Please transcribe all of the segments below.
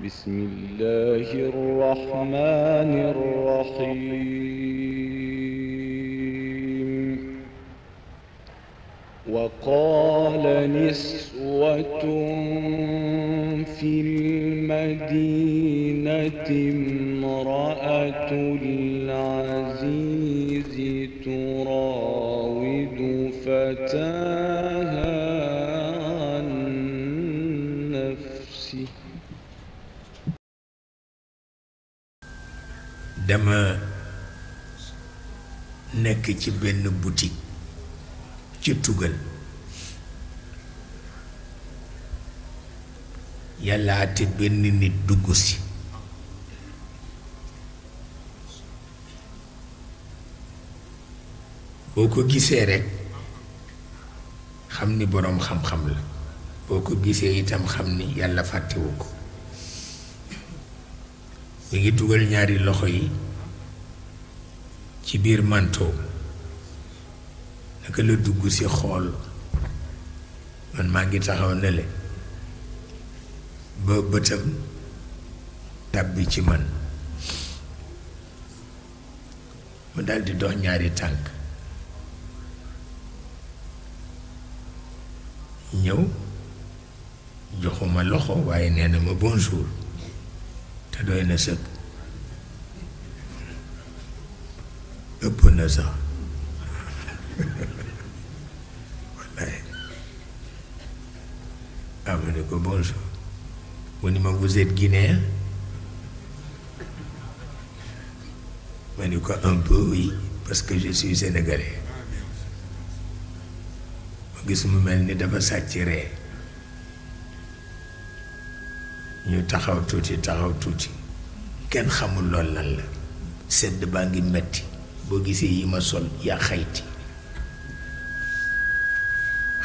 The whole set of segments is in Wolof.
بسم الله الرحمن الرحيم وقال نسوة في المدينة امرأة العزيز تراود فتاها عن نفسه dama nekk ci benn boutique ci tugal yàlla ate benn nit dugg si boo ko gisee rekk xam ni boroom xam-xam la boo ko gisee itam xam ni yàlla fàttewu ko mi ngi dugal ñaari loxo yi ci biir manteau naka la dugg ci xool man maa ngi taxaw ne le ba bëtam tàbbi ci man mu daldi dox ñaari tànk ñëw joxuma loxo waaye nee na ma bonjour te doy na sëkk ëpp na sax wallaay ma ne ko bonjour mu ni ma vous êtes guinéen ma ni ko un peu oui parce que je suis sénégalais ma gis mu mel ni dafa sàcc ree ñu taxaw tuuti kenn xamul lool lan la sedd baa ngi metti boo gisee yi ma sol yaa xayti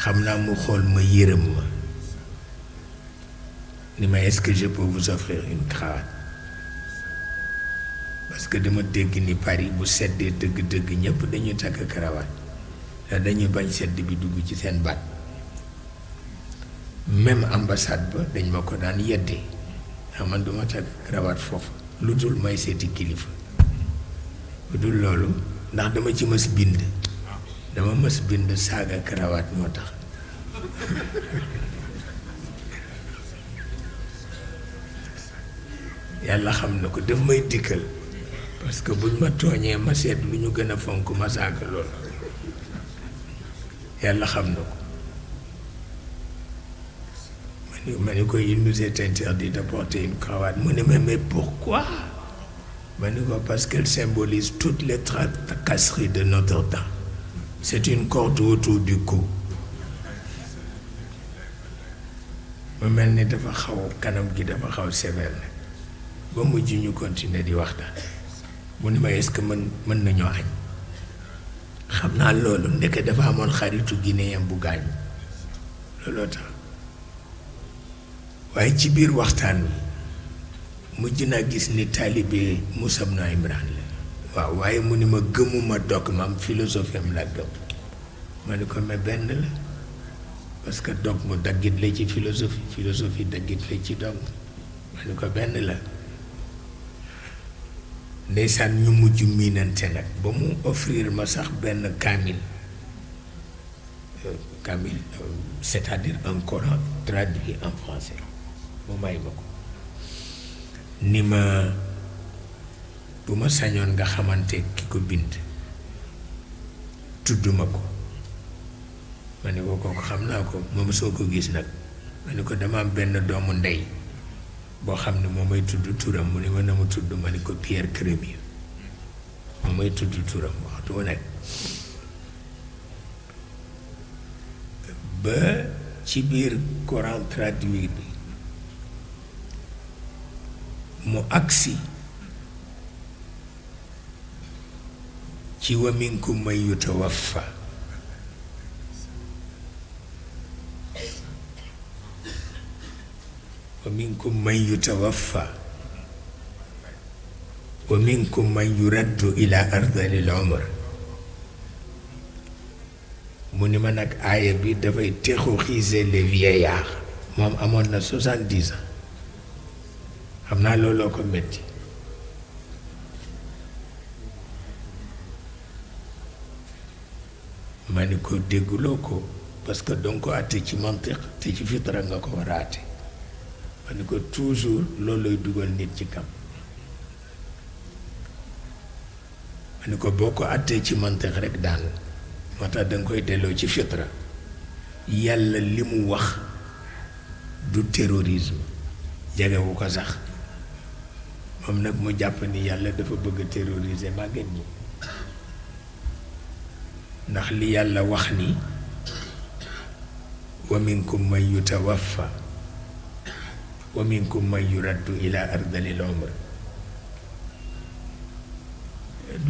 xam naa mu xool ma yërëm ma ni ma est-ce que je peux vous offrir une cravate parce que dama dégg ni Paris bu seddee dëgg-dëgg ñépp dañuy takk cravate te dañuy bañ sedd bi dugg ci seen baat même ambassade ba dañ ma ko daan yeddee man duma takk cravate foofu lu dul may seeti kilifa lu dul loolu ndax dama ci mës bind saaga cravate moo tax yàlla xam na ko daf may dikkal parce que buñ ma tooñee ma seet lu ñu gën a fonk ma saaga loolu yàlla xam na ko ma ne ko il nous est interdit de porter une cravate mu ne mais pourquoi ma ne ko parce qu'elle symbolise toutes les tracasseries de notre temps c'est une corde autour du cou mu mel ni dafa xaw kanam gi dafa xaw sévère nag ba mujj ñu continuer di waxtaan mu ne ma est-ce que mën nañoo añ xam naa loolu ndeke dafa amoon xaritu guinéen bu gaañu looloo tax waaye ci biir waxtaan wi mujj naa gis ni taalibe Moussa ibn Imran la waaw waaye mu ni ma gëmuma dogme am philosophie am la gëm ma ni ko mais benn la parce que dogme daggit la ci philosophie daggit la ci dogme ma ni ko benn la ndeysaan ñu mujj miinante nag ba mu offrir ma sax benn kaamil c'est-à-dire un Coran traduit en français mu may ma ko ni ma bu ma sañoon nga xamante ki ko bind tudduma ko ma ne ko kooku xam naa ko moom soo ko gis nag ma ne ko dama am benn doomu ndey boo xam ne moom may tudd turam mu ne ma na mu tudd ma ne ko Pierre Crémieux moom may tudd turam waxtu wu nekk ba ci biir Coran traduit bi mu agsi ci wa minkum man yutawaffa wa minkum man yutawaffa wa minkum man yuraddu ila ardalil umr mu ni ma nag aaya bi dafay terroriser les vieillards moom amoon na 70 ans xam naa looloo ko metti ma ni ko dégguloo ko parce que danga ko àtte ci mantiq te ci fitra nga ko war a àtte ma ni ko toujours loolooy dugal nit ci kam ma ni ko boo ko àttee ci mantiq rek daanu moo tax danga koy delloo ci fitra yàlla li mu wax du terrorisme jegewu ko sax moom nag mu jàpp ni yàlla dafa bëgg a terroriser màgget ñi ndax li yàlla wax ni wa minkum man yutawaffa wa minkum man yuraddu ila ardalil umr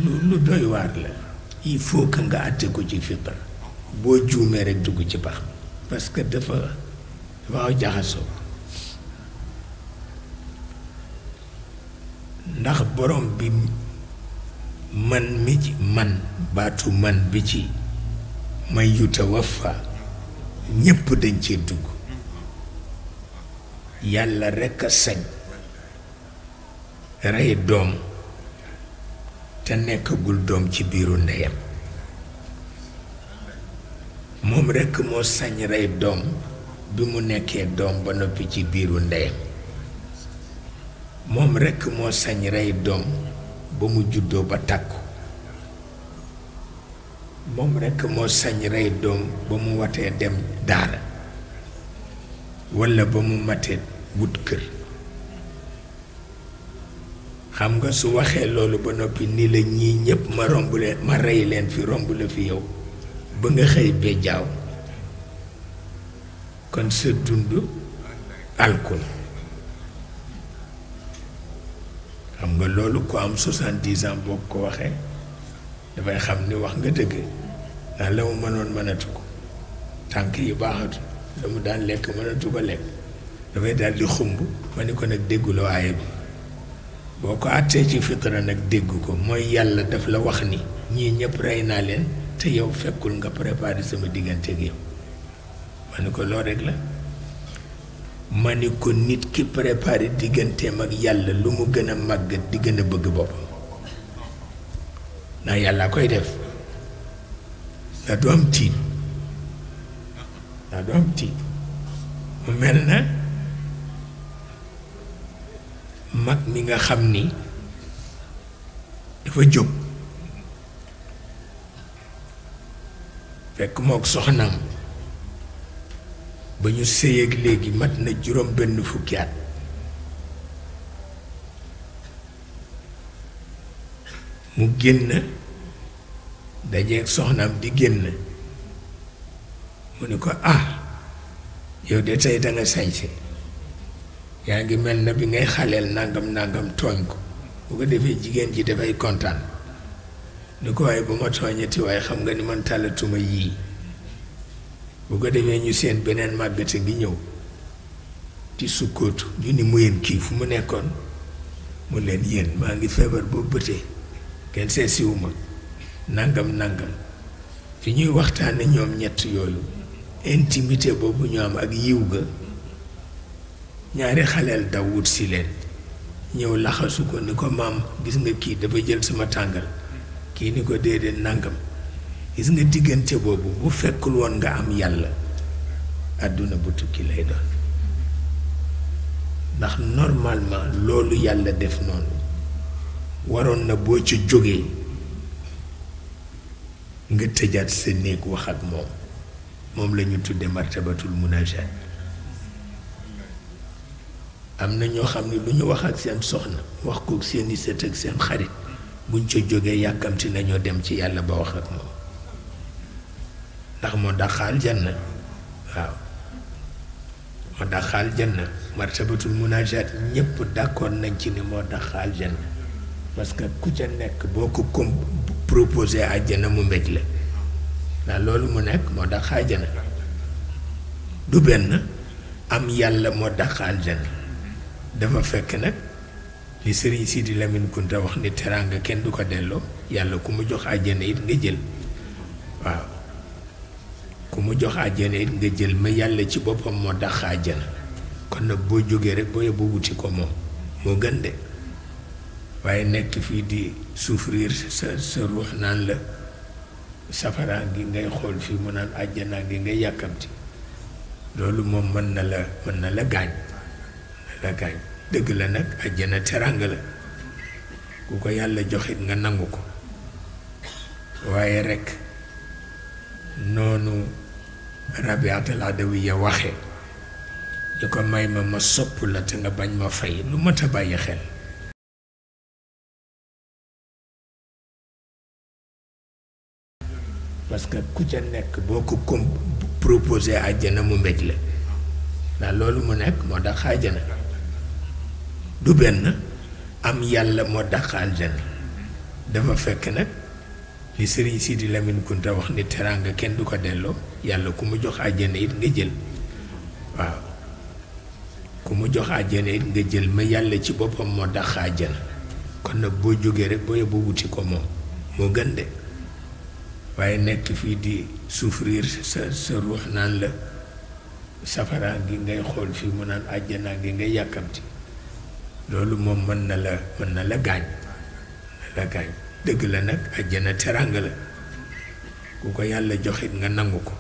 lu doy waar la il faut que nga àtte ko ci fitra boo juumee rek dugg ci pax parce que dafa xaw jaxasoo ndax borom bi man mi ci man baatu man bi ci may yutawaffa ñépp dañ cee dugg yàlla rekk a sañ rey doom te nekkagul doom ci biiru ndeyam moom rekk moo sañ rey doom bi mu nekkee doom ba noppi ci biiru ndeyam moom rekk moo sañ rey doom ba mu juddoo ba takku moom rekk moo sañ rey doom ba mu watee dem daara walla ba mu matee wut kër xam nga su waxee loolu ba noppi ni la ñii ñépp ma romb leen ma rey leen fi romb la fi yow ba nga xëy bee jaaw kon sa dund alkul xam nga loolu ko am 70 ans boo ko waxee dafay xam ni wax nga dëgg ndax la mu mënoon mënatu ko tànk yi baaxatu la mu daan lekk mënatu ko lekk dafay daal di xumb ma ni ko nag dégguloo aaye bi boo ko àttee ci fitra nag dégg ko mooy yàlla daf la wax ni ñii ñëpp rey naa leen te yow fekkul nga préparé sama diggante ak yow ma ni ko loo rek la ma ni ko nit ki préparé digganteem ak yàlla lu mu gën a màggat di gën a bëgg boppam ndax yàlla koy def ndax du am tiit ndax du am tiit mu mel na mag mi nga xam ni dafa jóg fekk mook soxnaam ba ñu sëy ak léegi mat na juróom benn fukki at mu génn dajeeg soxnaam di génn mu ni ko yow de tey danga sañse yaa ngi mel na bi ngay xaleel nangam tooñ ko bu ko defee jigéen ji dafay kontaan ni ko waaye bu ma tooñati waaye xam nga ni man tàllatuma yii bu ko defee ñu seen beneen màggate ngi ñëw di sukkootu ñu ni mu yéen kii fu mu nekkoon mu leen yéen maa ngi feebar boobu bëtee kenn seesiwuma nangam fi ñuy waxtaane ñoom ñett yooyu intimité boobu ñu am ak yiw ga ñaari xaleel daw wut si leen ñëw laxasu ko ni ko maam gis nga kii dafa jël sama tàngal kii ni ko déedéet nangam gis nga diggante boobu bu fekkul woon nga am yàlla àdduna bu tukki lay doon ndax normalement loolu yàlla def noonu waroon na boo ca jógee nga tëjaat sa néeg wax ak moom la ñu tudde martabatul munajat am na ñoo xam ne lu ñu wax ak seen soxna wax ko seeni sët ak seen xarit buñ ca jógee yàkkamti nañoo dem ci yàlla ba wax ak moom ndax moo dàqaal janna waaw moo dàqaal janna martabatul munajat ñépp d'accord nañ ci ni moo dàqaal janna parce que ku ca nekk boo ko proposé àjjana mu mbéj la ndax loolu mu nekk moo dàqaal janna du benn am yàlla moo dàqaal janna dafa fekk nag li Sëriñ Sidi Lamine Kunta wax ni teraanga kenn du ko delloo yàlla ku mu jox àjjana it nga jël waaw ku mu jox àjjana it nga jël ma yàlla ci boppam moo dàq àjjana kon nag boo jógee rek boo yóbbu wuti ko moom moo gën de waaye nekk fii di souffrir sa ruux naan la safara gi ngay xool fii mu naan àjjana gi ngay yàkkamti loolu moom mën na la gaañ dëgg la nag àjjana teranga la ku ko yàlla joxit nga nangu ko waaye rekk noonu Rabiatul Adawiya waxe ñu ko may ma sopp la te nga bañ ma fay lu mat a bàyyi xel parce que ku ca nekk boo ko proposé àjjana mu mbéj la ndax loolu mu nekk moo dàq àjjana du benn am yàlla moo dàq àjjana dafa fekk nag li Sëriñ Sidi Lamine Kunta wax ni teraanga kenn du ko delloo yàlla ku mu jox àjjana it nga jël waaw ku mu jox àjjana it nga jël ma yàlla ci boppam moo dàq àjjana kon nag boo jógee rek boo yóbbu wuti ko moom moo gën de waaye nekk fii di souffrir sa ruux naan la safara gi ngay xool fii mu naan àjjana gi ngay yàkkamti loolu moom mën na la gaañ dëgg la nag àjjana teranga la ku ko yàlla joxit nga nangu ko